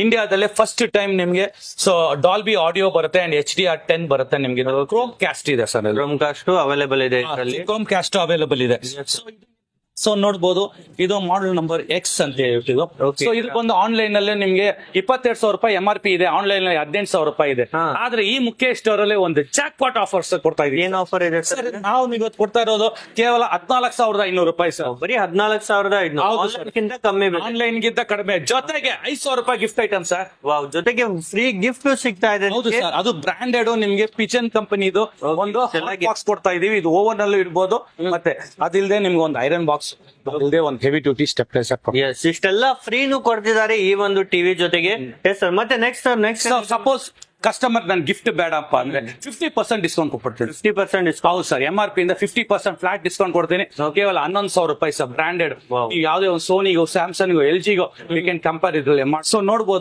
ಇಂಡಿಯಾದಲ್ಲೇ first time ನಿಮ್ಗೆ so Dolby audio ಬರುತ್ತೆ and HDR10 ಬರುತ್ತೆ ನಿಮ್ಗೆ. ಕ್ರೋಮ್ ಕ್ಯಾಸ್ಟ್ ಇದೆ ಸರ್, ಕ್ರೋಮ್ ಕಾಸ್ಟ್ ಅವೈಲೇಬಲ್ ಇದೆ ಇದರಲ್ಲಿ. ಕ್ರೋಮ್ ಕ್ಯಾಸ್ಟ್ ಅವೈಲೇಬಲ್ ಇದೆ. ಸೊ ನೋಡ್ಬೋದು, ಇದು ಮಾಡೆಲ್ ನಂಬರ್ ಎಕ್ಸ್ ಅಂತ ಹೇಳ್ತಿದ್ದು. ಸೊ ಇದಕ್ಕೊಂದು ಆನ್ಲೈನ್ ಅಲ್ಲಿ ನಿಮ್ಗೆ 22,000 ರೂಪಾಯಿ MRP ಇದೆ, ಆನ್ಲೈನ್ ಅಲ್ಲಿ 18,000 ರೂಪಾಯಿ ಇದೆ. ಆದ್ರೆ ಈ ಮುಖೇಶ್ ಸ್ಟೋರ್ ಅಲ್ಲಿ ಒಂದು ಜಾಕ್ ಪಾಟ್ ಆಫರ್ಸ್ ಕೊಡ್ತಾ ಇದೀವಿ. ಏನ್ ಆಫರ್ ಇದೆ ಸರ್? ನಾವು ಇವತ್ತು ಕೊಡ್ತಾ ಇರೋದು ಕೇವಲ 14,500 ರೂಪಾಯಿ ಸರ್. ಬರೀ 14,500 ಕಮ್ಮಿ. ಆನ್ಲೈನ್ ಗಿಂತ ಕಡಿಮೆ, ಜೊತೆಗೆ 5,000 ರೂಪಾಯಿ ಗಿಫ್ಟ್ ಐಟಮ್ ಸರ್. ವಾವ್, ಜೊತೆಗೆ ಫ್ರೀ ಗಿಫ್ಟ್ ಸಿಗ್ತಾ ಇದೆ. ಹೌದು ಸರ್, ಅದು ಬ್ರಾಂಡೆಡ್ ನಿಮ್ಗೆ ಪಿಜನ್ ಕಂಪನಿದು ಒಂದು ಬಾಕ್ಸ್ ಕೊಡ್ತಾ ಇದೀವಿ. ಇದು ಓವನ್ ಅಲ್ಲೂ ಇಡ್ಬೋದು, ಮತ್ತೆ ಅದಿಲ್ಲದೆ ನಿಮ್ಗೆ ಒಂದು ಐರನ್ ಬಾಕ್ಸ್, ಇಲ್ಲದೆ ಒಂದು ಹೆವಿ ಡ್ಯೂಟಿ ಸ್ಟೆಪ್ಲೈಸರ್. ಇಷ್ಟೆಲ್ಲ ಫ್ರೀನು ಕೊಡ್ತಿದ್ದಾರೆ ಈ ಒಂದು ಟಿವಿ ಜೊತೆಗೆ. ಎಸ್ ಸರ್, ಮತ್ತೆ ನೆಕ್ಸ್ಟ್ ಸಪೋಸ್ ಕಸ್ಟಮರ್ ನನ್ ಗಿಫ್ಟ್ ಬೇಡಪ್ಪ ಅಂದ್ರೆ 50% ಡಿಸ್ಕೌಂಟ್ ಕೊಡ್ತೀನಿ. 50% ಡಿಸ್ಕೌಂಟ್. ಹೌದು ಸರ್, MRP ಇಂದ 50% ಫ್ಲಾಟ್ ಡಿಸ್ಕೌಂಟ್ ಕೊಡ್ತೀನಿ. ಕೇವಲ 11,000 ರೂಪಾಯಿ ಸರ್. ಬ್ರಾಂಡೆಡ್ ಯಾವುದೇ ಒಂದು ಸೋನಿಗೋ, ಸ್ಯಾಮ್ಸಂಗ್ಗೋ, LGಗೋ ವಿ ಕ್ಯಾನ್ ಕಂಪೇರ್ ಇದ್ರಲ್ಲಿ. ಸೊ ನೋಡ್ಬೋದು